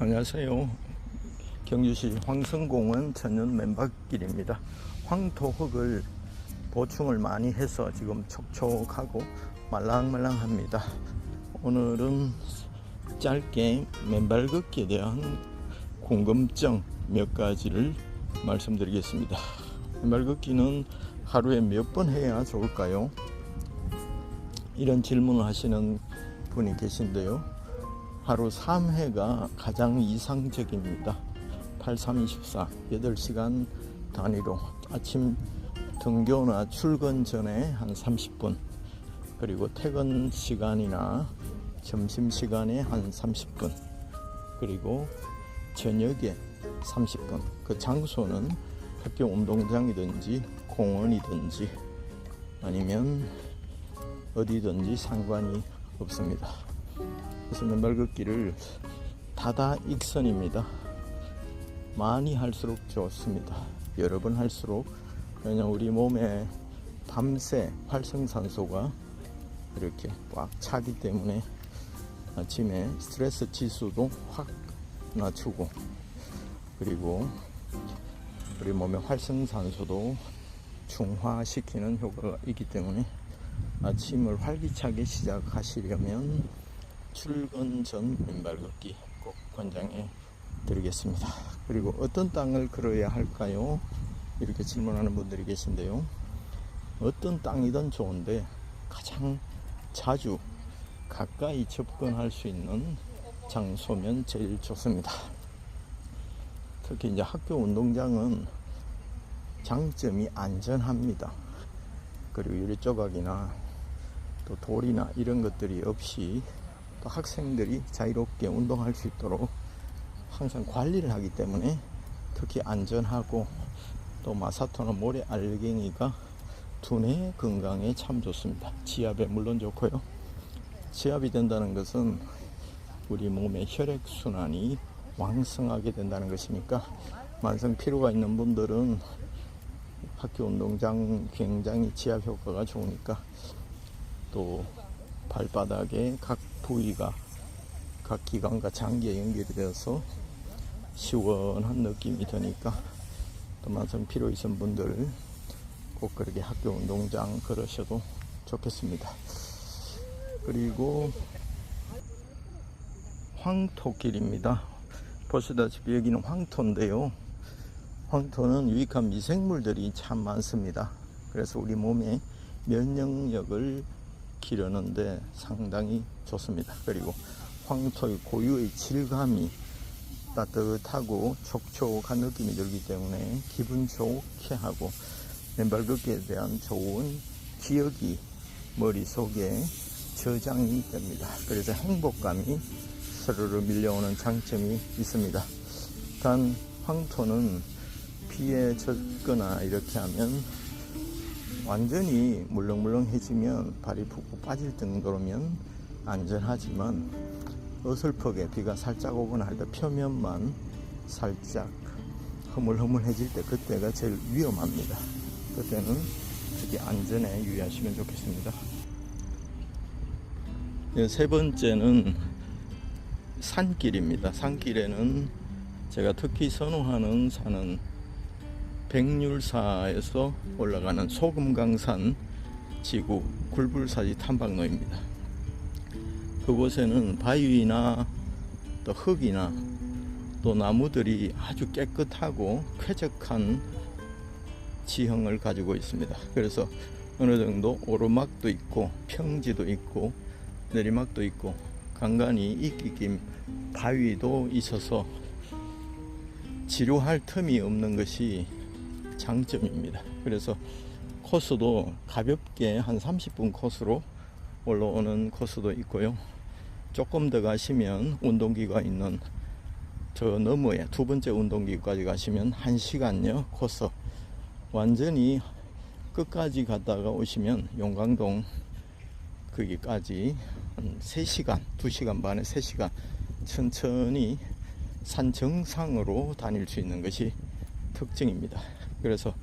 안녕하세요. 경주시 황성공원 천연 맨발길입니다. 황토흙을 보충을 많이 해서 지금 촉촉하고 말랑말랑합니다. 오늘은 짧게 맨발 걷기에 대한 궁금증 몇 가지를 말씀드리겠습니다. 맨발 걷기는 하루에 몇 번 해야 좋을까요? 이런 질문을 하시는 분이 계신데요. 하루 3회가 가장 이상적입니다. 8324 8시간 단위로 아침 등교나 출근 전에 한 30분, 그리고 퇴근 시간이나 점심시간에 한 30분, 그리고 저녁에 30분. 그 장소는 학교 운동장이든지 공원이든지 아니면 어디든지 상관이 없습니다. 그래서 맨발 걷기를 다다익선입니다. 많이 할수록 좋습니다. 여러 번 할수록, 왜냐하면 우리 몸에 밤새 활성산소가 이렇게 꽉 차기 때문에 아침에 스트레스 지수도 확 낮추고, 그리고 우리 몸의 활성산소도 중화시키는 효과가 있기 때문에 아침을 활기차게 시작하시려면 출근 전 맨발 걷기 꼭 권장해 드리겠습니다. 그리고 어떤 땅을 걸어야 할까요? 이렇게 질문하는 분들이 계신데요. 어떤 땅이든 좋은데 가장 자주 가까이 접근할 수 있는 장소면 제일 좋습니다. 특히 이제 학교 운동장은 장점이 안전합니다. 그리고 유리 조각이나 또 돌이나 이런 것들이 없이 또 학생들이 자유롭게 운동할 수 있도록 항상 관리를 하기 때문에 특히 안전하고, 또 마사토나 모래 알갱이가 두뇌 건강에 참 좋습니다. 지압에 물론 좋고요. 지압이 된다는 것은 우리 몸의 혈액순환이 왕성하게 된다는 것이니까, 만성 피로가 있는 분들은 학교 운동장 굉장히 지압 효과가 좋으니까, 또 발바닥에 각 부위가 각 기관과 장기에 연결이 되어서 시원한 느낌이 드니까, 또 만성 피로 있으신 분들 꼭 그렇게 학교 운동장 걸으셔도 좋겠습니다. 그리고 황토길입니다. 보시다시피 여기는 황토인데요. 황토는 유익한 미생물들이 참 많습니다. 그래서 우리 몸의 면역력을 기르는데 상당히 좋습니다. 그리고 황토의 고유의 질감이 따뜻하고 촉촉한 느낌이 들기 때문에 기분 좋게 하고, 맨발 걷기에 대한 좋은 기억이 머릿속에 저장이 됩니다. 그래서 행복감이 스르르 밀려오는 장점이 있습니다. 단 황토는 비에 젖거나 이렇게 하면, 완전히 물렁물렁해지면 발이 푹푹 빠질 정도로면 안전하지만, 어설프게 비가 살짝 오거나 할 때 표면만 살짝 흐물흐물해질 때, 그때가 제일 위험합니다. 그때는 특히 안전에 유의하시면 좋겠습니다. 세 번째는 산길입니다. 산길에는 제가 특히 선호하는 산은 백률사에서 올라가는 소금강산 지구 굴불사지 탐방로입니다. 그곳에는 바위나 또 흙이나 또 나무들이 아주 깨끗하고 쾌적한 지형을 가지고 있습니다. 그래서 어느 정도 오르막도 있고 평지도 있고 내리막도 있고 간간이 이끼낀 바위도 있어서 지루할 틈이 없는 것이 장점입니다. 그래서 코스도 가볍게 한 30분 코스로 올라오는 코스도 있고요. 조금 더 가시면 운동기구가 있는 저 너머에 두 번째 운동기구까지 가시면 1시간여 코스, 완전히 끝까지 갔다가 오시면 용광동 거기까지 한 3시간, 2시간 반에 3시간 천천히 산 정상으로 다닐 수 있는 것이 특징입니다. 그래서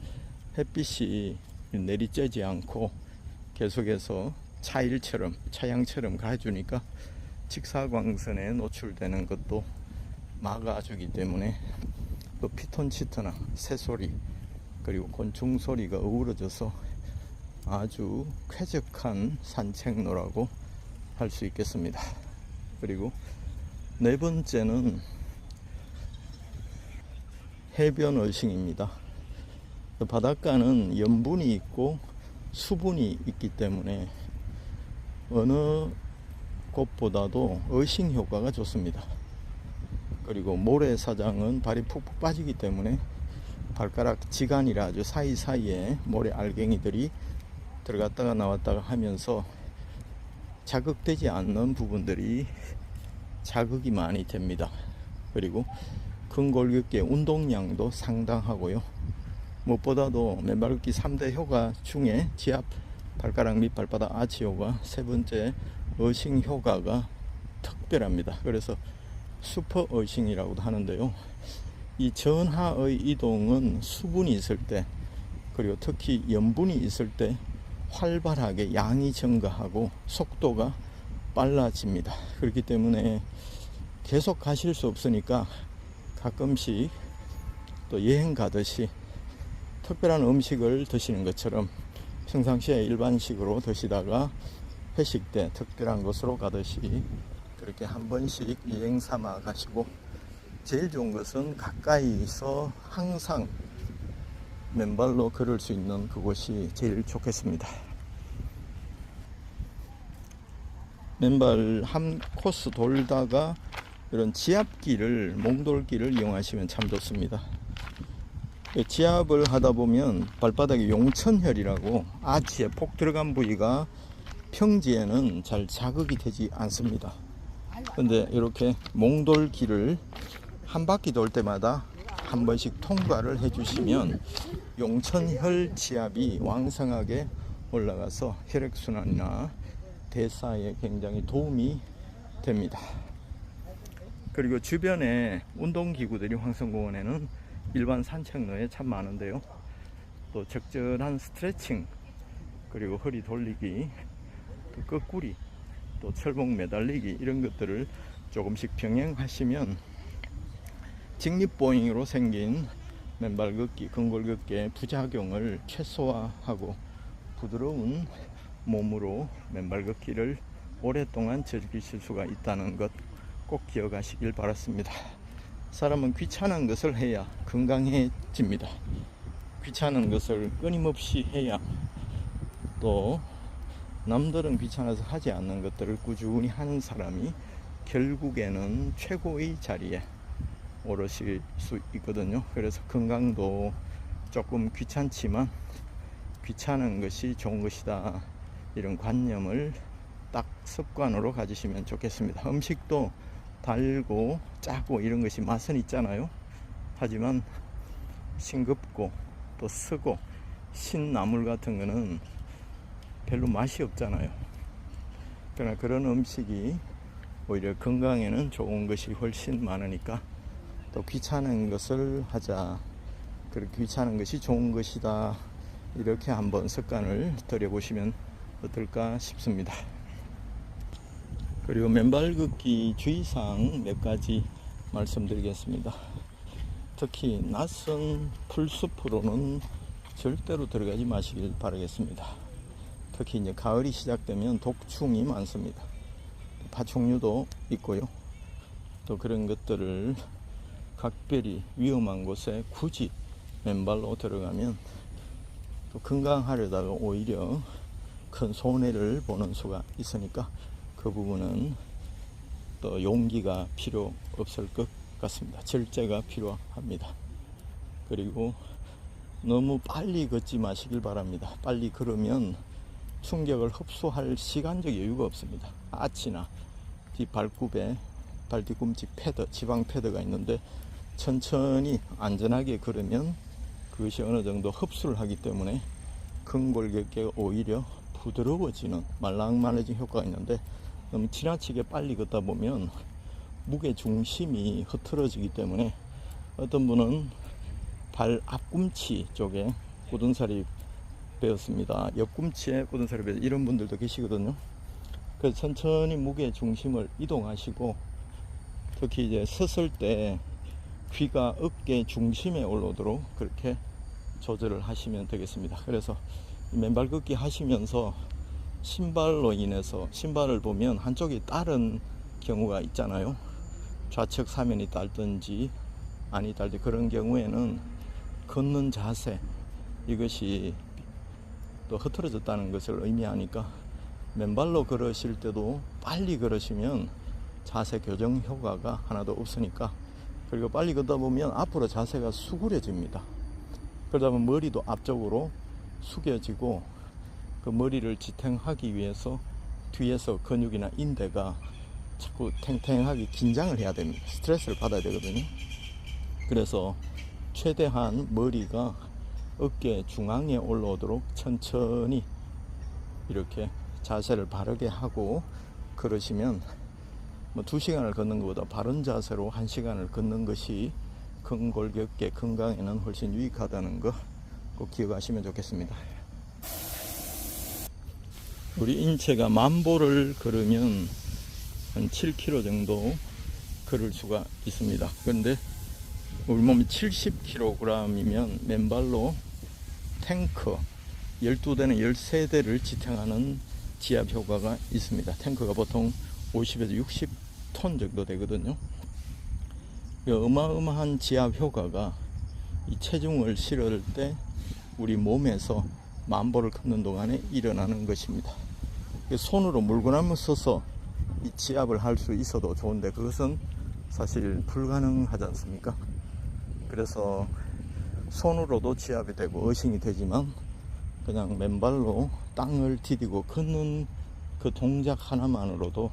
햇빛이 내리쬐지 않고 계속해서 차일처럼, 차양처럼 가해주니까 직사광선에 노출되는 것도 막아주기 때문에 또 피톤치드나 새소리 그리고 곤충 소리가 어우러져서 아주 쾌적한 산책로라고 할 수 있겠습니다. 그리고 네 번째는 해변 어싱입니다. 바닷가는 염분이 있고 수분이 있기 때문에 어느 곳보다도 어싱 효과가 좋습니다. 그리고 모래사장은 발이 푹푹 빠지기 때문에 발가락 지간이라 아주 사이사이에 모래 알갱이들이 들어갔다가 나왔다가 하면서 자극되지 않는 부분들이 자극이 많이 됩니다. 그리고 근골격계 운동량도 상당하고요. 무엇보다도 맨발 걷기 3대 효과 중에 지압, 발가락 및 발바닥 아치 효과, 세 번째 어싱 효과가 특별합니다. 그래서 슈퍼 어싱이라고도 하는데요. 이 전하의 이동은 수분이 있을 때 그리고 특히 염분이 있을 때 활발하게 양이 증가하고 속도가 빨라집니다. 그렇기 때문에 계속 가실 수 없으니까 가끔씩 또 여행 가듯이 특별한 음식을 드시는 것처럼 평상시에 일반식으로 드시다가 회식 때 특별한 곳으로 가듯이 그렇게 한 번씩 여행 삼아 가시고, 제일 좋은 것은 가까이서 항상 맨발로 걸을 수 있는 그곳이 제일 좋겠습니다. 맨발 한 코스 돌다가 이런 지압기를, 몽돌기를 이용하시면 참 좋습니다. 지압을 하다 보면 발바닥에 용천혈이라고 아치에 폭 들어간 부위가 평지에는 잘 자극이 되지 않습니다. 근데 이렇게 몽돌기를 한 바퀴 돌 때마다 한 번씩 통과를 해주시면 용천혈 지압이 왕성하게 올라가서 혈액순환이나 대사에 굉장히 도움이 됩니다. 그리고 주변에 운동기구들이 황성공원에는 일반 산책로에 참 많은데요. 또 적절한 스트레칭, 그리고 허리 돌리기, 또 거꾸리, 또 철봉 매달리기, 이런 것들을 조금씩 병행하시면 직립보행으로 생긴 맨발 걷기, 근골 걷기의 부작용을 최소화하고 부드러운 몸으로 맨발 걷기를 오랫동안 즐기실 수가 있다는 것 꼭 기억하시길 바랐습니다. 사람은 귀찮은 것을 해야 건강해집니다. 귀찮은 것을 끊임없이 해야, 또 남들은 귀찮아서 하지 않는 것들을 꾸준히 하는 사람이 결국에는 최고의 자리에 오르실 수 있거든요. 그래서 건강도 조금 귀찮지만 귀찮은 것이 좋은 것이다, 이런 관념을 딱 습관으로 가지시면 좋겠습니다. 음식도 달고 짜고 이런 것이 맛은 있잖아요. 하지만 싱겁고 또 쓰고 신나물 같은 거는 별로 맛이 없잖아요. 그러나 그런 음식이 오히려 건강에는 좋은 것이 훨씬 많으니까 또 귀찮은 것을 하자, 그렇게 귀찮은 것이 좋은 것이다, 이렇게 한번 습관을 들여보시면 어떨까 싶습니다. 그리고 맨발 걷기 주의사항 몇 가지 말씀드리겠습니다. 특히 낯선 풀숲으로는 절대로 들어가지 마시길 바라겠습니다. 특히 이제 가을이 시작되면 독충이 많습니다. 파충류도 있고요. 또 그런 것들을 각별히 위험한 곳에 굳이 맨발로 들어가면 또 건강하려다가 오히려 큰 손해를 보는 수가 있으니까 그 부분은 또 용기가 필요 없을 것 같습니다. 절제가 필요합니다. 그리고 너무 빨리 걷지 마시길 바랍니다. 빨리 걸으면 충격을 흡수할 시간적 여유가 없습니다. 아치나 뒷발굽에 발뒤꿈치 패드, 지방 패드가 있는데 천천히 안전하게 걸으면 그것이 어느 정도 흡수를 하기 때문에 근골격계가 오히려 부드러워지는, 말랑말해진 효과가 있는데, 너무 지나치게 빨리 걷다 보면 무게 중심이 흐트러지기 때문에 어떤 분은 발 앞꿈치 쪽에 굳은살이 베었습니다, 옆꿈치에 굳은살이 베었습니다, 이런 분들도 계시거든요. 그래서 천천히 무게 중심을 이동하시고 특히 이제 섰을 때 귀가 어깨 중심에 올라오도록 그렇게 조절을 하시면 되겠습니다. 그래서 맨발 걷기 하시면서 신발로 인해서 신발을 보면 한쪽이 다른 경우가 있잖아요. 좌측 사면이 닳든지 아니 닳든지 그런 경우에는 걷는 자세 이것이 또 흐트러졌다는 것을 의미하니까 맨발로 걸으실 때도 빨리 걸으시면 자세 교정 효과가 하나도 없으니까, 그리고 빨리 걷다 보면 앞으로 자세가 수그려집니다. 그러다 보면 머리도 앞쪽으로 숙여지고 그 머리를 지탱하기 위해서 뒤에서 근육이나 인대가 자꾸 탱탱하게 긴장을 해야 됩니다. 스트레스를 받아야 되거든요. 그래서 최대한 머리가 어깨 중앙에 올라오도록 천천히 이렇게 자세를 바르게 하고 걸으시면 2시간을 걷는 것보다 바른 자세로 1시간을 걷는 것이 근골격계 건강에는 훨씬 유익하다는 거 꼭 기억하시면 좋겠습니다. 우리 인체가 10,000보를 걸으면 한 7km 정도 걸을 수가 있습니다. 그런데 우리 몸이 70kg이면 맨발로 탱커 12대는 13대를 지탱하는 지압 효과가 있습니다. 탱커가 보통 50에서 60톤 정도 되거든요. 어마어마한 지압 효과가 이 체중을 실을 때 우리 몸에서 10,000보를 걷는 동안에 일어나는 것입니다. 손으로 물구나무 서서 이 지압을 할 수 있어도 좋은데 그것은 사실 불가능하지 않습니까? 그래서 손으로도 지압이 되고 어싱이 되지만 그냥 맨발로 땅을 디디고 걷는 그 동작 하나만으로도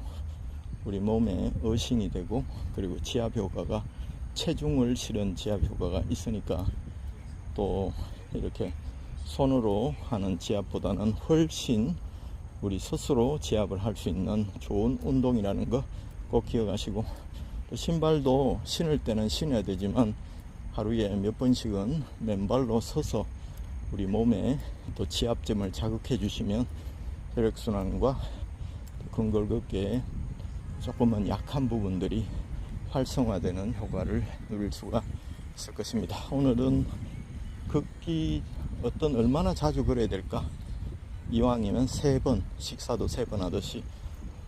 우리 몸에 어싱이 되고, 그리고 지압 효과가 체중을 실은 지압 효과가 있으니까 또 이렇게 손으로 하는 지압보다는 훨씬 우리 스스로 지압을 할 수 있는 좋은 운동이라는 거 꼭 기억하시고, 또 신발도 신을 때는 신어야 되지만 하루에 몇 번씩은 맨발로 서서 우리 몸에 또 지압점을 자극해 주시면 혈액순환과 근골격계에 조금은 약한 부분들이 활성화되는 효과를 누릴 수가 있을 것입니다. 오늘은 걷기 얼마나 자주 걸어야 될까? 이왕이면 3번, 식사도 3번 하듯이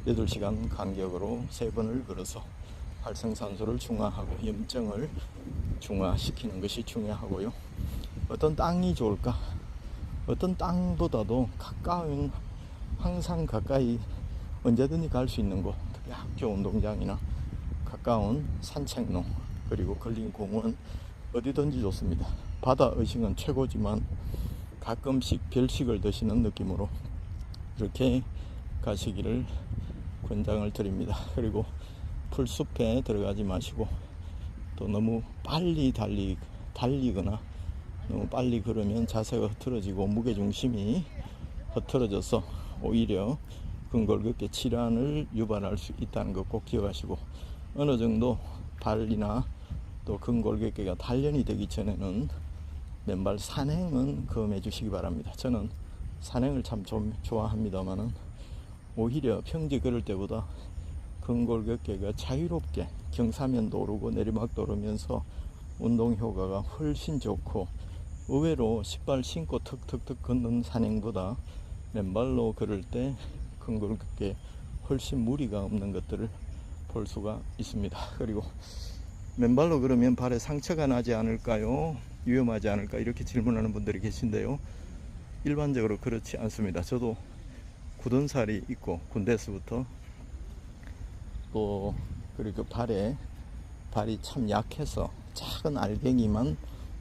8시간 간격으로 3번을 걸어서 활성산소를 중화하고 염증을 중화시키는 것이 중요하고요. 어떤 땅이 좋을까? 어떤 땅보다도 항상 가까이 언제든지 갈 수 있는 곳, 특히 학교 운동장이나 가까운 산책로, 그리고 걸린 공원 어디든지 좋습니다. 바다 어싱은 최고지만 가끔씩 별식을 드시는 느낌으로 이렇게 가시기를 권장을 드립니다. 그리고 풀숲에 들어가지 마시고 또 너무 빨리 달리거나 너무 빨리 걸으면 자세가 흐트러지고 무게중심이 흐트러져서 오히려 근골격계 질환을 유발할 수 있다는 것 꼭 기억하시고, 어느 정도 발이나 또 근골격계가 단련이 되기 전에는 맨발 산행은 검해 주시기 바랍니다. 저는 산행을 참 좀 좋아합니다만은 오히려 평지 걸을 때보다 근골격계가 자유롭게 경사면도 오르고 내리막도 오르면서 운동 효과가 훨씬 좋고, 의외로 신발 신고 턱턱턱 걷는 산행보다 맨발로 걸을 때 근골격계에 훨씬 무리가 없는 것들을 볼 수가 있습니다. 그리고 맨발로 걸으면 발에 상처가 나지 않을까요? 위험하지 않을까? 이렇게 질문하는 분들이 계신데요. 일반적으로 그렇지 않습니다. 저도 굳은 살이 있고 군대에서부터 또 그리고 발이 참 약해서 작은 알갱이만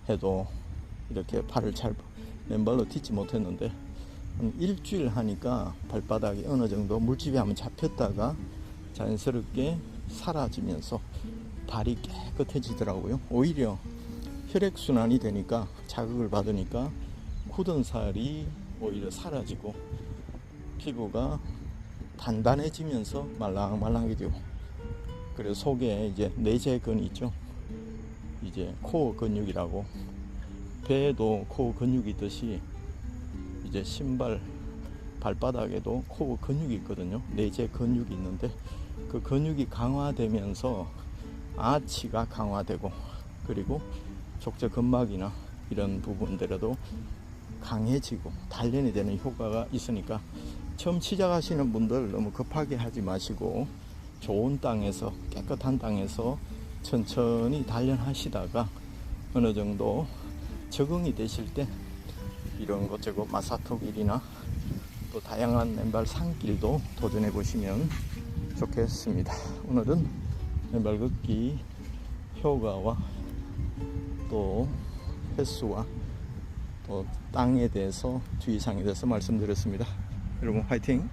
해도 이렇게 발을 잘 맨발로 딛지 못했는데 한 일주일 하니까 발바닥이 어느 정도 물집이 한번 잡혔다가 자연스럽게 사라지면서 발이 깨끗해지더라고요. 오히려 혈액순환이 되니까 자극을 받으니까 굳은 살이 오히려 사라지고 피부가 단단해지면서 말랑말랑하게 되고, 그래서 속에 이제 내재근이 있죠. 이제 코어 근육이라고, 배에도 코어 근육이 있듯이 이제 신발 발바닥에도 코어 근육이 있거든요. 내재 근육이 있는데 그 근육이 강화되면서 아치가 강화되고, 그리고 족저 근막이나 이런 부분들에도 강해지고 단련이 되는 효과가 있으니까 처음 시작하시는 분들 너무 급하게 하지 마시고 좋은 땅에서, 깨끗한 땅에서 천천히 단련하시다가 어느 정도 적응이 되실 때 이런 것저것 마사토길이나 또 다양한 맨발 산길도 도전해 보시면 좋겠습니다. 오늘은 맨발 걷기 효과와 또 횟수와 또 땅에 대해서, 주의사항에 대해서 말씀드렸습니다. 여러분 화이팅!